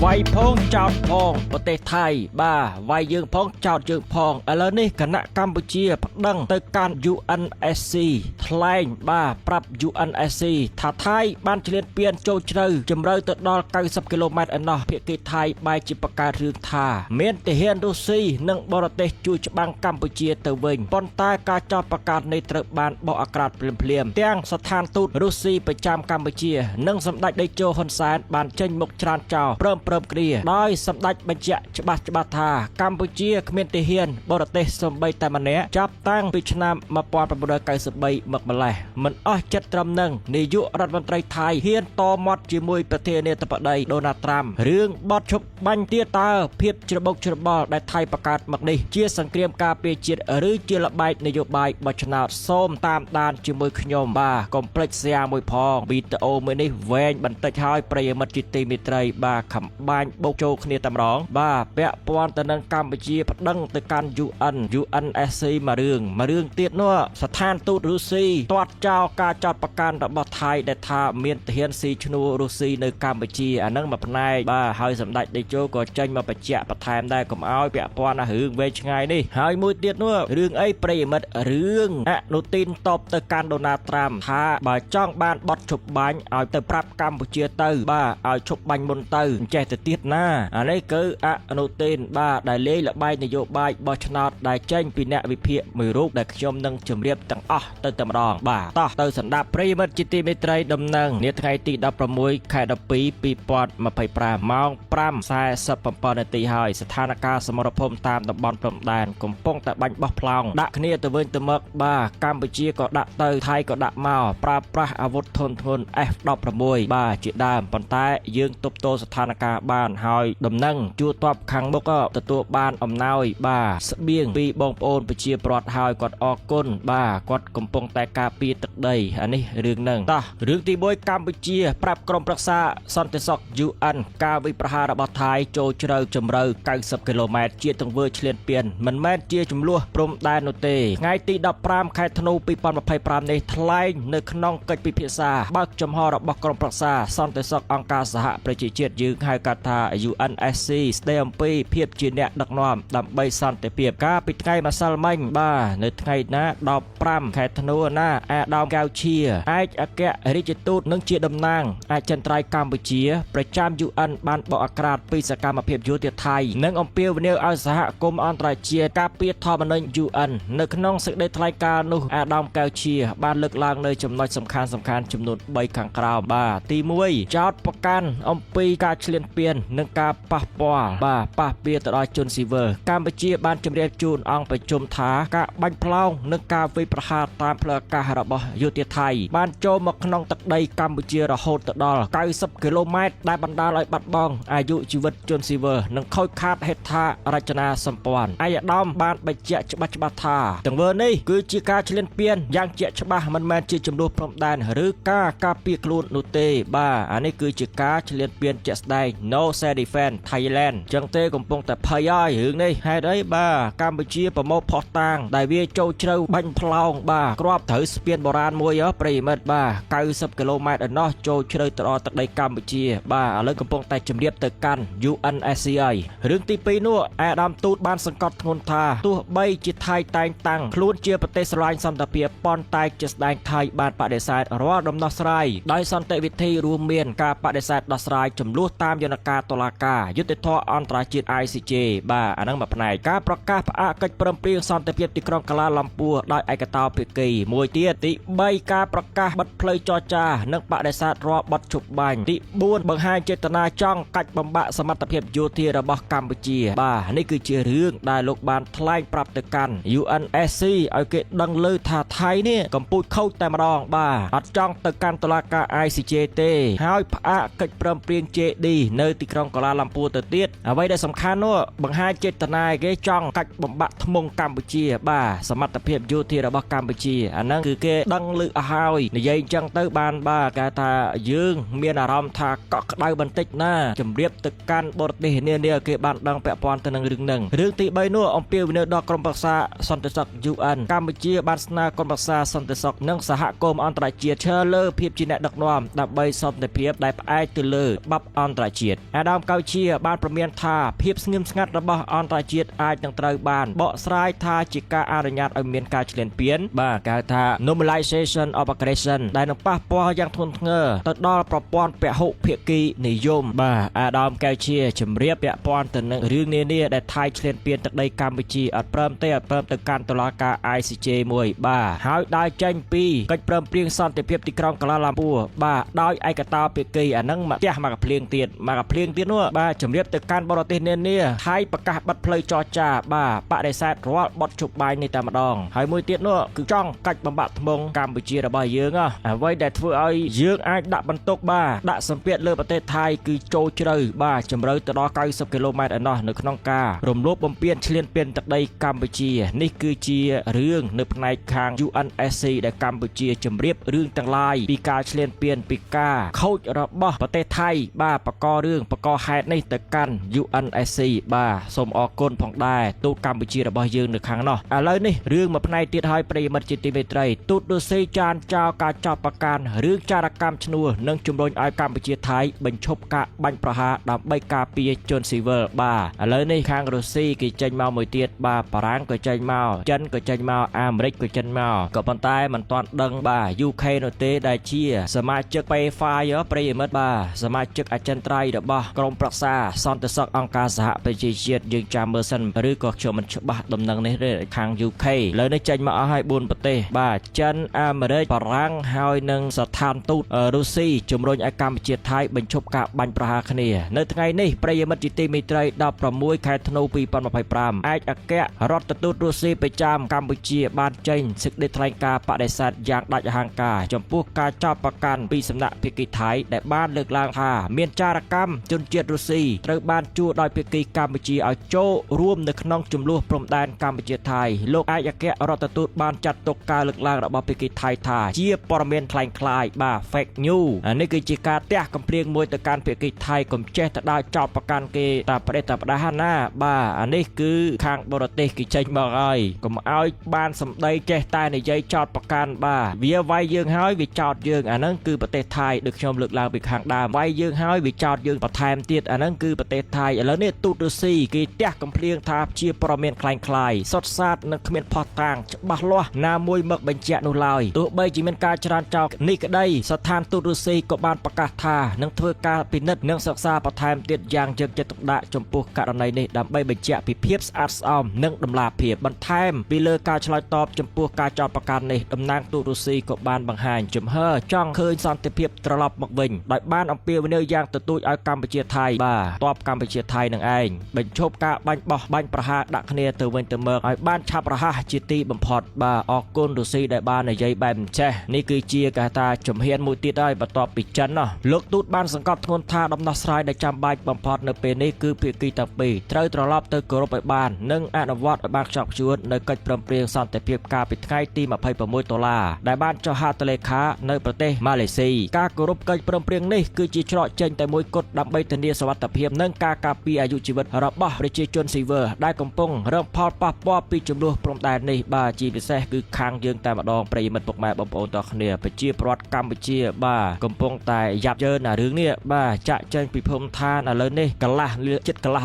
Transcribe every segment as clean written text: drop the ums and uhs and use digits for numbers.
วัยพงจอดพองประเทศไทยบ้าวัยยืงพองจอดยืงพองอะไรนี่คณะกัมพูชีพักดังเตการ UNSC แถลงบ้าปรับ UNSC ท่าไทยบ้านเฉลี่ยเปลี่ยนโจเชยจำเริญตัดดอล90 กิโลเมตรอันนอเพียกีไทยใบจิปการเรืองทาเมียนเตเฮียนรูซีนังบรเตจูจบังกัมพูชีเตวิงปนตายการจอดประกาศในตรบานบอกอากาศเปลี่ยนเตียงสถานทูตรูซีประจำกัมพูชีนังสำนักได้โจฮอนแสนบานเจนมุกชานเจ้าเริ่มเกลียได้สำนักบัญชีฉบับทากัมพูชีเมียนเตเฮียนบรเตสมใบแต่มันเนี้ยจับตั้งปิชนามาปอนประบุไก่สบใบมักมาแลมันอ้อจัดตรำนังนายกรัฐมนตรีไทยเฮียนตอมอดจิมวยประเทศเนตปได้โดนัลด์ทรัมป์เรื่องบอดชบบัญเตียตาเพียบจระบอได้ไทยประกาศมักนี้เชี่ยสังเกตการเปลี่ยนจิตหรือเจรบายนโยบายบัชนาส้มตามดานจิมวยขยมบาคอมเพล็กซ์ยามวยพองบีตโอเมื่อนี้แวนบันเตชายประยมัดจิตติมิตรบาขำบานโบกโจคเนียตำร้องบาเปะปอนตะนังกัมพูชีพัดดังตะการUNSC มาเรื่องเตี้ยนัวสถานทูตรูซีตวัดเจ้าการจัดประกันระบอบไทยได้ทาเมียนเทียนซีชนูรูซีในกัมพูชีอันนั้นมาพนัยบาหายสำนักได้โจก็ใจมาประเจาะประทามได้ก็เอาเปะปอนหึงเวชไงนี่หายมือเตี้ยนัวเรื่องไอ้เปรมัดเรื่องอนุตินตบตะการโดนาตรัมท้าบาจ้องบ้านบดฉุบบังเอาแต่ปรับกัมพูชีเตอร์บาเอาฉุบบังบนเตอร์ใจแต่เตี้ยหน้าอันนี้คืออนุตินบ้าได้เลี้ยละใบนโยบายบอชนาได้แจ้งปีเนวิเพียมือรูปได้ขยมนังจมเรียบตั้งเติมตำรองบ้าต่อเติมสันดาปริมัดจิติมิตรดำนังเนื้อไทยตีดับประมวยไข่ดับปีปอดมาไปปรามองปรำสายสับปปอนตีหายสถานการณ์สมรภูมิตามตำบลปลอมแดนกลมป้องแต่บังบอพลองดักเนียตะเวนตะเมกบ้ากัมพูชีก็ดักเตยไทยก็ดักเมาปราบอาวุธทนดับประมวยบ้าจิตดามปนท้ายยืงตบโตสถานการณ์บ้านหายดำนังจูตอบขังบก็ตัวบ้านอมนายบ้าสเบียงปีบองโอนไปเชียปลอดหายกอดออกก้นบ้ากอดกลมปงแต่กาปีตึกใดอันนี้เรื่องหนึ่งต่อเรื่องที่บอยกัมพูชีปรับกรมปรักษาสันติสุขUNกาวิประหารระบาดไทยโจเจริญจำเริญ90 กิโลเมตรเจียตังเวอร์เฉลี่ยเปลี่ยนมันแม่เจียจำลัวพรมได้โนเตไงตีดับปรามไข่ธนูปีปอนมาภัยปรามในทลายในขนองเกิดปีพิษาบักจำหอระบกรมปรักษาสันติสุของการสหประชาชาติยืงให้กาตา UNSC สเตมปีเพียบจีเนดักนอมดำใบสันติเปียบกาปิดไงมาซัลมันบ้าในไงนะดอกปรามไข่ธนูหน้าดาวแก้วเชียไออแกะริจิตูดนังเชียดำนางจันทรายกัมพูชีประจำUNบ้านบอกอากาศปีสกามาเพียบยุติไทยนังอมเปียวเนลอาสหกรมอันตรายเชียกาเปียทอมันในUNในขนมสึกได้ทลายการนุดาวแก้วเชียบ้านเลือกลางในจำนวนสำคัญจำนวนใบขังกราวบ้าตีมวยจอดประกันอมปีการเฉลี่ยเปลี่ยนนังกาปะปอบ้าปะเปียตลอดจนซีเวอร์กัมพูชีบ้านจำเรียนจูนอังไปจมท้ากะบังเพลานังกาวิประหารตามเพลการะบยุติไทยบ้านโจมขนมตักใดกัมพูชีระโหดตดอล90 กิโลเมตรได้บรรดาลอยบัดบองอายุชีวิตจนซีเวอร์นังค่อยคาดเหตุท่าราชนาสัมปวันอายดอมบ้านใบเจฉบับท่าตั้งเวอร์นี้คือจีการเฉลี่ยเปลี่ยนอย่างเจฉบับมันแมนจีจำนวนพรมแดนหรือกาปีกลูนนุเตบ้าอันนี้คือจีการเฉลี่ยเปลี่ยนเจสไดโนเซดิเฟนไทยแลนด์จังเตกำปงแต่พายายหึงนี่ให้ได้บ้ากัมพูชีประโมพอตังได้เวียโจเชลบังพลองบ้ากรอบถือสเปียนโบราณมวยปริมาณบ้า90 กิโลเมตรนอโจเชลตลอดตักได้กัมพูชีบ้าเลิกกำปงแต่จำเรียบตึกกัน UNSCI เรื่องที่ปีนู้ดำตูดบ้านสังกัดงนทาตัวใบจิตไทยแต่งตั้งคลุ้นเจียประเทศลายสัมตเปียปอนไตจะแสดงไทยบ้านปะเดซายรอดดำนอสไรได้สันติวิธีรวมเมียนกาปะเดซายดอสไรจำลวดตามยนกาตลากายุติธรอันตรายจิต ICJ บ้าอันนั้นแบบไหนการประกาศพระกิจเปรมเปลี่ยนสันติเปียติกรองกลาลำปัวได้ไอกตาเพียกีมวยเตี้ยติใบการประกาศบัดเพลยจอจานักปะเดซายรอบัดฉุบบังติบุญบังไฮเจตนาจ้องกัดบำบะสมรรถเพียบโยธีระบอบกัมพูชีบ้านี่คือเชื่อเรื่องได้ลูกบานทลายปรับตึกกัน UNSC เอาเกดังเลยท่าไทยเนี่ยกำปูเข้าแต่มารองบ้าอัดจ้องตึกกันตลากา ICJ เตหายพระกิจเปรมเปลี่ยนเจดีในติกรองกลาลำปัวเตียดเอาไว้ได้สำคัญเนาะบังไฮเจตนาเกจ้องกัดบำบะทมงกัมพูชีบ้าสมรรถเพียบโยธีระบอบกัมพูชีอันนั้นคือเกดังลือหายในยัยจังเตบานบ้ากาตายืงเมียนอารมณ์ท่าเกาะได้บันติกหน้าจำเรียบตึกกันบทเดียเนี่ยเกบานดังแปะปอนตะนังเรื่องที่ใบนัวอมเปียวเนื้อดอกกรมปรักษาสันติสุข UN กัมพูชีบ้านสนากรมปรักษาสันติสุขนังสหกรมอันตรายเจียเชลเลอร์เพียบจีเนดักนอมดับใบสันติเพียบได้ไอตุเลอร์บับอันตรายเจีย ជាតិអាដាមកៅជាបានប្រមានថាភាពស្ងៀមស្ងាត់របស់អន្តរជាតិអាចនឹងត្រូវបានបកស្រាយថាជាការអនុញ្ញាតឲ្យមានការឈ្លានពានបាទគេហៅថា normalization of aggression ដែលនឹងប៉ះពាល់យ៉ាងធ្ងន់ធ្ងរទៅដល់ប្រព័ន្ធពហុភាគីនិយមបាទអាដាមកៅជាជំរាបពាក់ព័ន្ធទៅនឹងរឿងនានាដែលថៃឈ្លានពានទឹកដីកម្ពុជាអត់ព្រមទៅកាន់តុលាការ ICJ មួយបាទហើយដើរចេញពីកិច្ចព្រមព្រៀងសន្តិភាពទីក្រុងកាឡាឡាំពូបាទដោយឯកតោភាគីអានឹងមកផ្ទះមកភ្លៀងទៀតនោះបាទជំរាបទៅកាន់បរទេសនានាថៃប្រកាសបិទផ្លូវចរចាបាទបដិសេធរាល់បទជប់បាយនេះតែម្ដងហើយមួយទៀតនោះគឺចង់កាច់បំបាក់ថ្មងកម្ពុជារបស់យើងអ្វីដែលធ្វើឲ្យយើងអាចដាក់បន្ទុកបាទដាក់សម្ពាធលើប្រទេសថៃគឺចូលជ្រៅបាទជម្រៅទៅដល់90គីឡូម៉ែត្រឯណោះនៅក្នុងការរំលោភបំពានឈ្លានពានទឹកដីកម្ពុជានេះគឺជារឿងនៅផ្នែកខាង UNSC ដែលកម្ពុជាជម្រាបរឿងទាំងឡាយពីការឈ្លានពានពីការខូចរបស់ប្រទេសថៃបាទបករឿងបកហេតុនេះទៅកាន់ UNSC បាទសូមអរគុណផងដែរទូតកម្ពុជារបស់យើងនៅខាងនោះឥឡូវនេះរឿងមួយផ្នែកទៀតហើយប្រិយមិត្តជាទីមេត្រីទូតរុស្ស៊ីចានចោលការចោទប្រកាន់រឿងចារកម្មឈ្នួលនិងជំរុញឲ្យកម្ពុជាថៃបញ្ឈប់ការបាញ់ប្រហារដើម្បីការពារជនស៊ីវិលបាទឥឡូវនេះខាងរុស្ស៊ីគេចេញមកមួយទៀតបាទបារាំងក៏ចេញមកចិនក៏ចេញមកអាមេរិកក៏ចេញមកក៏ប៉ុន្តែមិនទាន់ដឹងបាទ UK នោះទេដែលជាសមាជិក P5 ប្រិយមិត្តបាទសមាជិកអចិន្ត្រៃយ៍របស់ក្រុមប្រឹក្សាសន្តិសុខអង្គការសហប្រជាជាតិយើងចាំមើលសិនឬក៏ខ្ញុំមិនច្បាស់ដំណឹងនេះទេខាង UK លើនេះចេញមកអស់ហើយ4ប្រទេសបាទចិនអាមេរិកបារាំងហើយនិងស្ថានទូតរុស្ស៊ីជំរុញឲ្យកម្ពុជាថៃបញ្ឈប់ការបាញ់ប្រហារគ្នានៅថ្ងៃនេះប្រិយមិត្តជាទីមេត្រី16ខែធ្នូ2025ឯកអគ្គរដ្ឋទូតរុស្ស៊ីប្រចាំកម្ពុជាបានចេញសេចក្តីថ្លែងការណ៍បដិសេធយ៉ាងដាច់អហង្ការចំពោះការចោទប្រកាន់ពីសំណាក់ភាគីថៃដែលបានលើកឡើងថាមានចារកម្មជនជាតិរុស្ស៊ីត្រូវបានជួលដោយភាគីកម្ពុជាឲ្យចូលរួមនៅក្នុងចំនួនព្រំដែនកម្ពុជាថៃលោកឯកអគ្គរដ្ឋទូតបានចាត់ទុកការលើកឡើងរបស់ភាគីថៃថាជាព័ត៌មានคล้ายៗបាទ fake news នេះគឺជាការទះកំភ្លៀងមួយទៅកាន់ភាគីថៃកុំចេះទៅដើរចោទប្រកាន់គេតែប្រទេសតែផ្ដាស់ណាបាទអានេះគឺខាងបរទេសគេចេញមកហើយកុំឲ្យបានសម្ដីចេះតែនិយាយចោទប្រកាន់បាទវាវាយយើងហើយវាចោទយើងអាហ្នឹងគឺប្រទេសថៃដូចខ្ញុំលើកឡើងពីខាងដើមវាយយើងហើយវាចោទយើងបន្ថែមទៀតអាហ្នឹងគឺប្រទេសថៃឥឡូវនេះទូតរុស្ស៊ីគេទះកំភ្លៀងថាជាព័ត៌មានคล้ายៗសុទ្ធសាធនិងគ្មានផុសតាងច្បាស់លាស់ណាមួយមកបញ្ជាក់នោះឡើយទោះបីជាមានការច្រានចោលនេះក្តីស្ថានទូតរុស្ស៊ីក៏បានប្រកាសថានឹងធ្វើការពិនិត្យនិងសិក្សាបន្ថែមទៀតយ៉ាងយកចិត្តទុកដាក់ចំពោះករណីនេះដើម្បីបញ្ជាក់ពីភាពស្អាតស្អំនិងតម្លាភាពបន្ថែមពីលើការឆ្លើយតបចំពោះការចោទប្រកាន់នេះតំណាងទូតរុស្ស៊ីក៏បានបង្ហាញជំហរចង់ឃើញសន្តិភាពត្រឡប់មកវិញដោយបានអំពាវនាវយ៉ាងទទូចឲ្យកម្ពុជាថៃបាទតបកម្ពុជាថៃនឹងឯងបញ្ឈប់ការបាញ់បោះបាញ់ប្រហារដាក់គ្នាទៅវិញទៅមកឲ្យបានឆាប់រហ័សជាទីបំផុតបាទអរគុណរុស្ស៊ីដែលបាននិយាយបែបអញ្ចេះនេះគឺជាកថាជំហានមួយទៀតហើយបន្ទាប់ពីចិនលោកទូតបានសង្កត់ធ្ងន់ថាដំណោះស្រាយដែលចាំបាច់បំផុតនៅពេលនេះគឺភាគីទាំងពីរត្រូវត្រឡប់ទៅគោរពឲ្យបាននិងអនុវត្តឲ្យបានខ្ជាប់ខ្ជួននៅកិច្ចព្រមព្រៀងសន្តិភាពកាលពីថ្ងៃទី26ដុល្លារដែលបានចុះហត្ថលេខានៅប្រទេសម៉ាឡេស៊ីការគោរពកិច្ចព្រមព្រៀងនេះគឺជាច្រកចេញតែមួយគត់ដើម្បីធានាសុវត្ថិភាពនិងការការពារអាយុជីវិតរបស់ប្រជាជនស៊ីវិលដែលកំពុងរងផលប៉ះពាល់ពីចំនួនព្រំដែននេះបាទជាពិសេសគឺខាងយើងតែម្ដងប្រិយមិត្តពុកម៉ែបងប្អូនទាំងគ្នាប្រជាពលរដ្ឋកម្ពុជាបាទកំពុងតែយ៉ាប់យ៉ឺនរឿងនេះបាទចាក់ចែងពីភូមិឋានឥឡូវនេះកន្លះ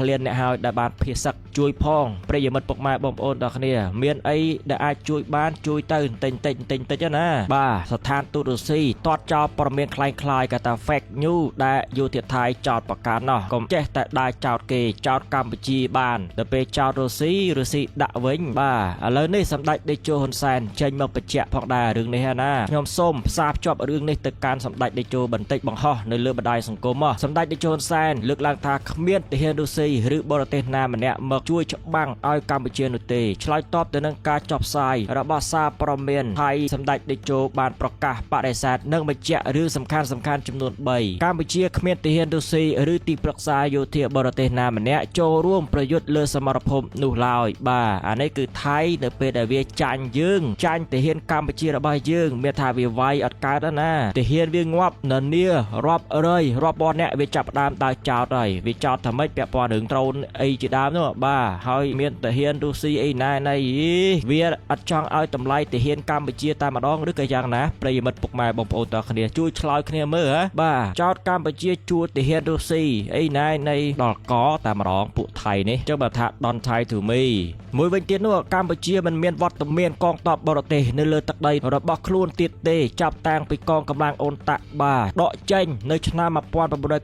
លានអ្នកហើយដែលបានភៀសសឹកជួយផងប្រិយមិត្តពុកម៉ែបងប្អូនទាំងគ្នាមានអីដែលអាចជួយបានជួយទៅតិចណាបាទស្ថានទូតរុស្ស៊ីទាត់ចោលព័ត៌មានคล้ายៗកថា fake news ដែលយោធាថៃចោទប្រកាន់កុំចេះតែដើរចោទគេចោទកម្ពុជាបានដល់ពេលចោទរុស្ស៊ីដាក់វិញបាទឥឡូវនេះសម្ដេចតេជោហ៊ុនសែនចេញមកបញ្ជាក់ផងដែររឿងនេះណាខ្ញុំសូមផ្សារភ្ជាប់រឿងនេះទៅកាន់សម្ដេចតេជោបន្តិចបង្ហោះនៅលើបណ្ដាញសង្គមសម្ដេចតេជោហ៊ុនសែនលើកឡើងថាគ្មានទាហានរុស្ស៊ីឬបរទេសណាម្នាក់មកជួយច្បាំងឲ្យកម្ពុជានោះទេឆ្លើយតបទៅនឹងការចុះផ្សាយរបស់សារព័ត៌មានថៃសម្ដេចតេជោបានប្រកាសបដិសេធនិងបញ្ជាក់រឿងសំខាន់ចំនួន3កម្ពុជាគ្មានទាហានរុស្ស៊ីឬទីប្រឹក្សាយោធាបរទេសណាម្នាក់ចូលរួមប្រយុទ្ធលើសមរភូមិនោះឡើយបាទអានេះគឺថៃនៅពេលដែលវាចាញ់យើងចាញ់ទាហានកម្ពុជារបស់យើងមានថាវាវាយអត់កើតណាទាហានវាងាប់នានារាប់រយរាប់ពាន់អ្នកវាចាប់ផ្ដើមដើរចោតហើយវាចោតថាម៉េចពាក់ព័ន្ធរឿងត្រូនអីជាដើមនោះបាទហើយមានទាហានរុស្ស៊ីអីណែវាអត់ចង់ឲ្យតម្លៃទាហានកម្ពុជាតែម្ដងឬក៏យ៉ាងណាប្រិយមិត្តពុកម៉ែបងប្អូនតើគ្នាជួយឆ្លើយគ្នាមើលបាទចោតកម្ពុជាជួលទាហាន ហ៊ានរុស្ស៊ីអីណាយនៃដល់កតែម្ដងពួកថៃនេះចឹងបើថា Don't Thai to me មួយវិញទៀតនោះកម្ពុជាមិនមានវត្តមានកងទ័ពបរទេសនៅលើទឹកដីរបស់ខ្លួនទៀតទេចាប់តាំងពីកងកម្លាំងអូនតាក់បាទដកចេញនៅឆ្នាំ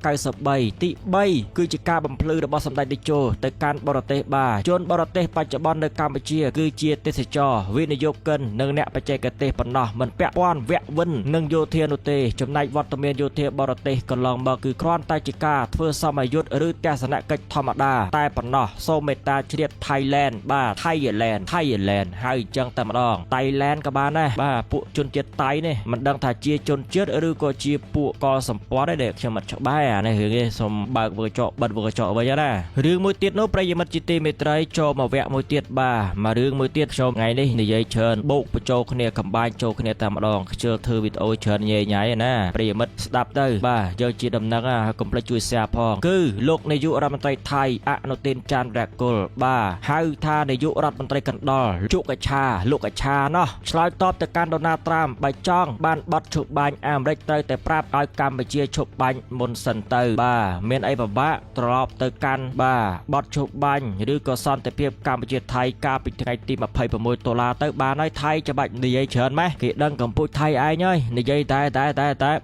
1993 ទី 3 គឺជាការបំភ្លឺរបស់សម្ដេចតេជោទៅកាន់បរទេសបាទជនបរទេសបច្ចុប្បន្ននៅកម្ពុជាគឺជាទេសចរវិនិយោគិននិងអ្នកបច្ចេកទេសប៉ុណ្ណោះមិនពាក់ព័ន្ធវគ្គវិននិងយោធានោះទេចំណែកវត្តមានយោធាបរទេសកន្លងមកគឺគ្រាន់តែជាការធ្វើសមយុទ្ធឬទស្សនកិច្ចធម្មតាតែប៉ុណ្ណោះសូមមេត្តាជ្រាប Thailand បាទ Thailand ហើយអញ្ចឹងតែម្ដង Thailand ក៏បានដែរបាទពួកជនជាតិតៃនេះមិនដឹងថាជាជនជាតិឬក៏ជាពួកកសម្ព័ន្ធទេដែលខ្ញុំមិនច្បាស់អានេះរឿងនេះសូមបើកវើចកបិទវើចកវិញណារឿងមួយទៀតនោះប្រិយមិត្តជាទីមេត្រីចូលមកវគ្គមួយទៀតបាទមករឿងមួយទៀតខ្ញុំថ្ងៃនេះនិយាយច្រើនបូកបញ្ចូលគ្នាកំបាញ់ចូលគ្នាតែម្ដងខ្ជិលធ្វើវីដេអូច្រើនញ៉ៃញ៉ៃណាប្រិយមិត្តស្ដាប់ទៅបាទយកជាដំណឹងកុំភ្លេចជួយ share ផងគឺលោកនាយករដ្ឋមន្ត្រីថៃអនុទានច័ន្ទរកុលបាទហៅថានាយករដ្ឋមន្ត្រីកណ្ដាលជុកកឆាលោកកឆាណោះឆ្លើយតបទៅកាន់ដូណាល់ត្រាំបើចង់បានបတ်ឈប់បាញ់អាមេរិកត្រូវតែប្រាប់ឲ្យកម្ពុជាឈប់បាញ់មុនសិនទៅបាទមានអីពិបាកត្រឡប់ទៅកាន់បាទបတ်ឈប់បាញ់ឬក៏សន្តិភាពកម្ពុជាថៃកាលពីថ្ងៃទី26 ដុល្លារទៅបានហើយថៃច្បាច់និយាយច្រើនម៉េះគេដឹងកម្ពុជាថៃឯងហើយនិយាយតែ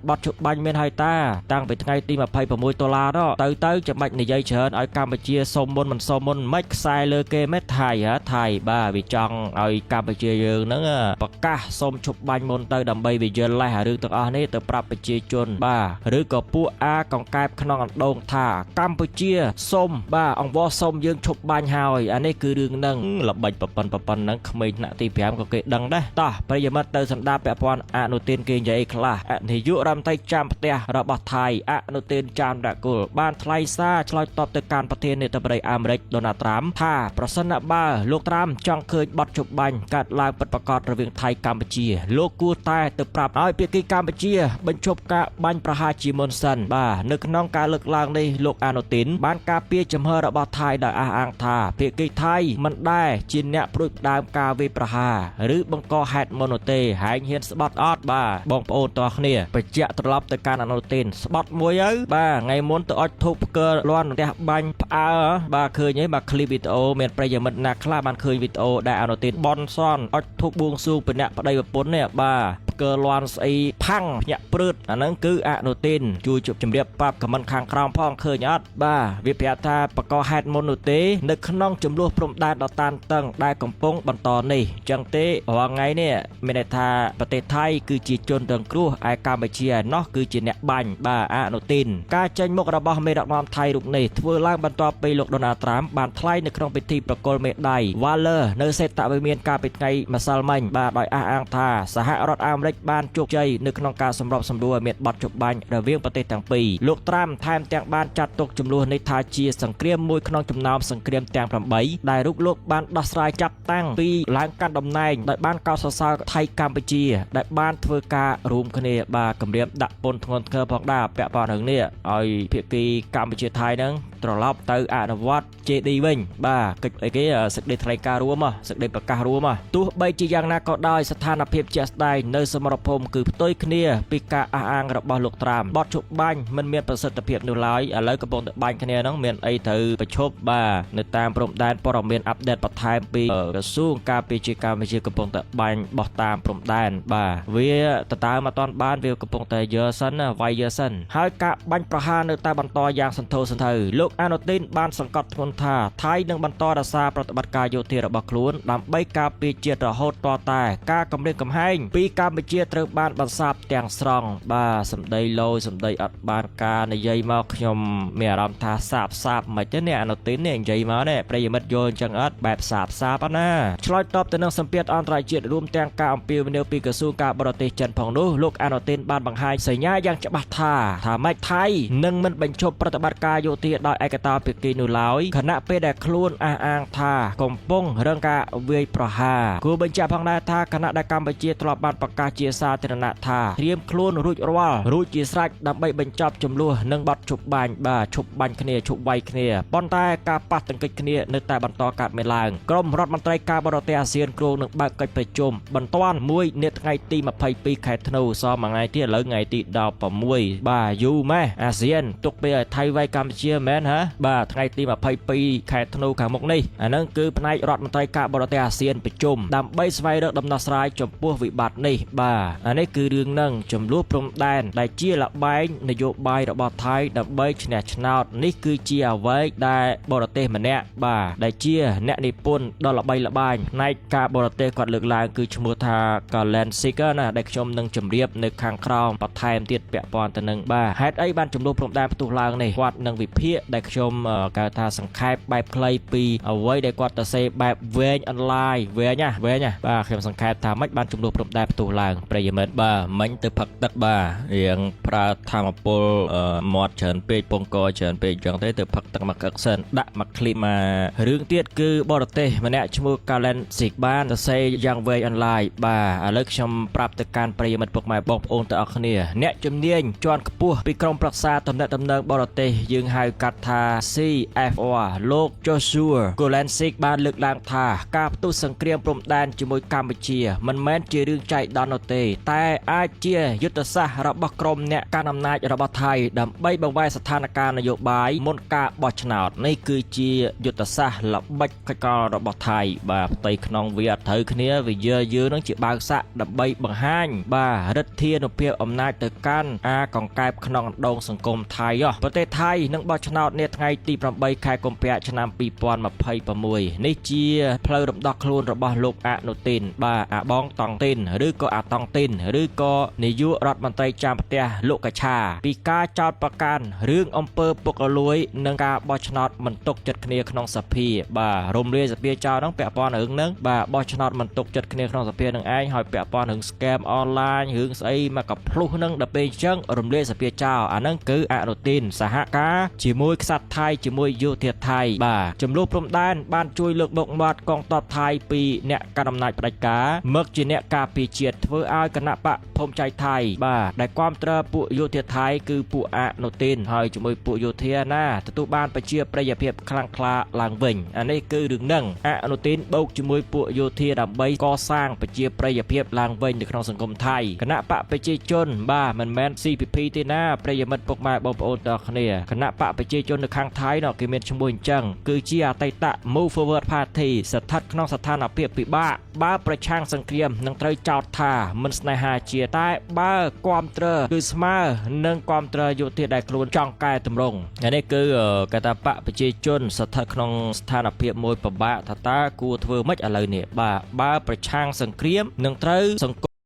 បတ်ឈប់បាញ់មានហើយតាតាំងពីថ្ងៃទី26 ដុល្លារទៅច្បាច់និយាយច្រើនឲ្យកម្ពុជាសុំមុនមិនសុំមុនមិនខ្សែលើគេមេថៃបាទវាចង់ឲ្យកម្ពុជាយើងហ្នឹងប្រកាសសុំឈប់បាញ់មុនទៅដើម្បីវិយលលេះរឿងទាំងអស់នេះទៅប្រាប់ប្រជាជនបាទឬក៏ពួកកង្កែបក្នុងអណ្ដូងថាកម្ពុជាសុំបាទអង្វរសុំយើងឈប់បាញ់ហើយអានេះគឺរឿងហ្នឹងល្បិចប្រប៉ុណ្ណហ្នឹងក្មេងថ្នាក់ទី 5ក៏គេដឹងដែរតោះប្រិយមិត្តទៅសម្ដាប់ពាក់ព័ន្ធអនុទានគេនិយាយខ្លះនាយករដ្ឋមន្ត្រីចាំផ្ទះរបស់ថៃអនុទានច័ន្ទរកុលបានថ្លែងសារឆ្លើយតបទៅការប្រធានាធិបតីអាមេរិកដូណាល់ត្រាំថាប្រសិនបើលោកត្រាំចង់ឃើញបទជប់បាញ់កាត់ឡើងពិតប្រាកដរវាងថៃកម្ពុជាលោកគួរតែទៅប្រាប់ឲ្យភាគីកម្ពុជាបញ្ឈប់ការបាញ់ប្រហារជាមុនសិនបាទនៅក្នុងការលើកឡើងនេះលោកអនុទានបានការពារចំហរបស់ថៃដោយអះអាងថាភាគីថៃមិនដែលជាអ្នកព្រួយផ្ដើមការវាយប្រហារឬបង្កហេតុមុននោះទេហែងហ៊ានស្បត់អត់បាទបងប្អូនតោះគ្នាបញ្ជាក់ត្រឡប់ទៅកាន់អនុទានស្បត់មួយទៅបាទថ្ងៃមុនទៅអុចធូបផ្កើលាន់ផ្ទះបាញ់ផ្អើបាទឃើញហើយបាទឃ្លីបវីដេអូមានប្រិយមិត្តណាខ្លះបានឃើញវីដេអូដែលអនុទានបនសនអុចធូបបួងសួងពីអ្នកប្តីប្រពន្ធនេះបាទផ្កើលាន់ស្អីផាំងភ្ញាក់ព្រឺតអាហ្នឹងគឺអនុទានជួយជប់ជំរាបប្រាប់ខមមិនខាងក្រោមផងឃើញអត់បាទវាប្រាប់ថាបកហេតុមុននោះទេនៅក្នុងចំនួនព្រំដែនដ៏តានតឹងដែលកំពុងបន្តនេះចឹងទេរាល់ថ្ងៃនេះមានន័យថាប្រទេសថៃគឺជាជនរងគ្រោះឯកម្ពុជាឯណោះគឺជាអ្នកបាញ់បាទអនុទានការចេញមុខរបស់មេដឹកនាំថៃរូបនេះធ្វើឡើងបន្ទាប់ពីលោកដូណាល់ត្រាំបានថ្លែងនៅក្នុងពិធីប្រគល់មេដាយ Valor នៅសេតវិមានកាលពីថ្ងៃម្សិលមិញបាទដោយអះអាងថាសហរដ្ឋអាមេរិកបានជោគជ័យនៅក្នុងការសម្របសម្រួលឲ្យមានបទជប់បាញ់រវាងប្រទេសទាំងពីរលោកត្រាំថែមទាំងបានចាត់ទុកចំនួននេះថាជាសង្គ្រាមមួយក្នុងចំណោមសង្គ្រាមទាំង8ដែលរូបលោកបានដោះស្រាយចាប់តាំងពីឡើងកាន់តំណែងដោយបានកោតសរសើរថៃកម្ពុជាដែលបានធ្វើការរួមគ្នាបាទគម្រាមដាក់ពន្ធធ្ងន់ធ្ងរផងដែរពាក់ព័ន្ធរឿងនេះឲ្យភាគីកម្ពុជាថៃហ្នឹងត្រឡប់ទៅអនុវត្ត JD វិញបាទកិច្ចអីគេសេចក្តីថ្លែងការណ៍រួមសេចក្តីប្រកាសរួមទោះបីជាយ៉ាងណាក៏ដោយស្ថានភាពជាក់ស្ដែងនៅសមរភូមិគឺផ្ទុយគ្នាពីការអះអាងរបស់លោកត្រាំបទជប់បាញ់មិនមានប្រសិទ្ធភាពនោះឡើយឥឡូវកំពុងតែបាញ់គ្នាហ្នឹងមានអីត្រូវប្រឈប់បាទនៅតាមព្រំដែនព័ត៌មានអាប់ដេតបន្ថែមពីក្រសួងការពារជាតិកម្ពុជាកំពុងតែបាញ់បោះតាមព្រំដែនបាទវាតើមកអត់បានវាកំពុងតែយើសិនណាវាយយើសិនហើយការបាញ់ប្រហារនៅតែបន្តយ៉ាងសន្ធោសន្ធៅលោកអនុទានបានសង្កត់ធ្ងន់ថាថៃនឹងបន្តរក្សាប្រតិបត្តិការយោធារបស់ខ្លួនដើម្បីការពារជាតិរហូតតតែការគម្រាមកំហែងពីកម្ពុជាត្រូវបានបន្សាបទាំងស្រុងបាទសម្ដីលោសម្ដីអត់បានការនិយាយមកខ្ញុំមានអារម្មណ៍ថាសាបមិនទេនេះអនុទាននេះនិយាយមកនេះប្រិយមិត្តយល់អញ្ចឹងអត់បែបសាបណាឆ្លើយតបទៅនឹងសម្ពាធអន្តរជាតិរួមទាំងការអំពាវនាវពីក្រសួងការបរទេសចិនផងនោះលោកអនុទានបានបង្ហាញសញ្ញាយ៉ាងច្បាស់ថាម៉េចថៃនឹងមិនបញ្ឈប់ប្រតិបត្តិការយោធាដោយ ឯកតោភាគីនោះឡើយខណៈពេលដែលខ្លួនអះអាងថាកំពុងរងការវាយប្រហារគួរបញ្ជាក់ផងដែរថាគណៈដែលកម្ពុជាធ្លាប់បានប្រកាសជាសាធារណៈថាត្រៀមខ្លួនរួចរាល់រួចជាស្រេចដើម្បីបញ្ចប់ចំនួននិងបទឈប់បាញ់ឈប់បាញ់គ្នាឈប់វាយគ្នាប៉ុន្តែការប៉ះទង្គិចគ្នានៅតែបន្តកើតមានឡើងក្រុមរដ្ឋមន្ត្រីការបរទេសអាស៊ានគ្រោងនឹងបើកកិច្ចប្រជុំបន្ទាន់មួយនាថ្ងៃទី22ខែធ្នូសល់មួយថ្ងៃទៀតឥឡូវថ្ងៃទី16យូរម៉េះអាស៊ានទុកពេលឲ្យថៃវាយកម្ពុជាមែនហ៎ថ្ងៃទី22ខែធ្នូខាងមុខនេះអានឹងគឺផ្នែករដ្ឋមន្ត្រីការបរទេសអាស៊ានប្រជុំដើម្បីស្វែងរកដំណោះស្រាយចំពោះវិបត្តិនេះអានេះគឺរឿងនឹងចំនួនព្រំដែនដែលជាលបែងនយោបាយរបស់ថៃដើម្បីឈ្នះឆ្នោតនេះគឺជាអ្វីដែលបរទេសម្នាក់ដែលជាអ្នកនិពន្ធដ៏ល្បីល្បាញផ្នែកការបរទេសគាត់លើកឡើងគឺឈ្មោះថា Galen Seeker ណាដែលខ្ញុំនឹងជម្រាបនៅខាងក្រោមបន្ថែមទៀតពាក់ព័ន្ធទៅនឹងហេតុអីបានចំនួនព្រំដែនផ្ទុះឡើងនេះគាត់នឹងវិភាគដែលខ្ញុំកៅថាសង្ខេបបែបខ្លីពីអ្វីដែលគាត់ទៅសេបែបវែងអនឡាញវែងខ្ញុំសង្ខេបថាមិនបានចំនួនព្រំដែនផ្ទុះឡើងប្រិយមិត្តមិញទៅផឹកទឹករៀងប្រើធម្មពលមាត់ច្រើនពេកពងកច្រើនពេកអញ្ចឹងទៅផឹកទឹកមកកឹកសិនដាក់មកคลิปមករឿងទៀតគឺបរទេសម្នាក់ឈ្មោះ Galen Seeker បានទៅសេយ៉ាងវែងអនឡាញឥឡូវខ្ញុំប្រាប់ទៅកាន់ប្រិយមិត្តពុកម៉ែបងប្អូនទាំងអស់គ្នាអ្នកជំនាញជាន់ខ្ពស់ពីក្រុមប្រឹក្សាទំនាក់ទំនងបរទេសយើងហៅកាត់ថា CFR លោក Joshua Galen Seeker បានលើកឡើងថាការផ្ទុះសង្គ្រាមព្រំដែនជាមួយកម្ពុជាមិនមែនជារឿងចៃដន្យនោះទេតែអាចជាយុទ្ធសាស្ត្ររបស់ក្រុមអ្នកកាន់អំណាចរបស់ថៃដើម្បីបង្វែរស្ថានភាពនយោបាយមុនការបោះឆ្នោតនេះគឺជាយុទ្ធសាស្ត្រល្បិចកកលរបស់ថៃផ្ទៃក្នុងវាអត់ត្រូវគ្នាវាយើងនឹងជាបាវសាក់ដើម្បីបង្ហាញឫទ្ធានុភាពអំណាចទៅកាន់កង្កែបក្នុងអណ្ដូងសង្គមថៃប្រទេសថៃនឹងបោះឆ្នោតនាថ្ងៃទី8ខែកុម្ភៈឆ្នាំ2026នេះជាផ្លូវរំដោះខ្លួនរបស់លោកអនុទានអាបងតង់ទីនឬក៏អាតង់ទីនឬក៏នាយករដ្ឋមន្ត្រីចាំផ្ទះលោកកឆាពីការចោទប្រកាន់រឿងអំពើពុករលួយនិងការបោះឆ្នោតមិនទុកចិត្តគ្នាក្នុងសភារំលាយសភាចោលហ្នឹងពាក់ព័ន្ធរឿងហ្នឹងបោះឆ្នោតមិនទុកចិត្តគ្នាក្នុងសភានឹងឯងហើយពាក់ព័ន្ធរឿង scam អនឡាញរឿងស្អីមកកភ្លុះហ្នឹងដល់ពេលអញ្ចឹងរំលាយសភាចោលអាហ្នឹងគឺអនុទានសហការជាមួយក្សត្រថៃជាមួយយោធាថៃចំនួនព្រំដែនបានជួយលើកមុខមាត់កងទ័ពថៃពីអ្នកកាន់អំណាចផ្ដាច់ការមកជាអ្នកការពារជាតិធ្វើឲ្យគណៈបកភូមិใจថៃដែលគាំទ្រពួកយោធាថៃគឺពួកអនុទានហើយជាមួយពួកយោធាណាទទួលបានប្រជាប្រិយភាពខ្លាំងក្លាឡើងវិញអានេះគឺរឿងហ្នឹងអនុទានបូកជាមួយពួកយោធាដើម្បីកសាងប្រជាប្រិយភាពឡើងវិញនៅក្នុងសង្គមថៃគណៈបកប្រជាជនមិនមែន CPP ទេណាប្រិយមិត្តពុកម៉ែបងប្អូនទាំងគ្នាគណៈបកប្រជាជននៅខាងថៃគេមានឈ្មោះអញ្ចឹងគឺជាអតីត Move Forward Party ស្ថិតក្នុងស្ថានភាពពិបាកបើប្រឆាំងសង្គ្រាមនឹងត្រូវចោទថាមិនស្នេហាជាតិតែបើគាំទ្រគឺស្មើនឹងគាំទ្រយោធាដែលខ្លួនចង់កែតម្រង់នេះគឺកតាបកប្រជាជនស្ថិតក្នុងស្ថានភាពមួយពិបាកថាតើគួរធ្វើម៉េចឥឡូវនេះបើប្រឆាំងសង្គ្រាមនឹងត្រូវសង្គ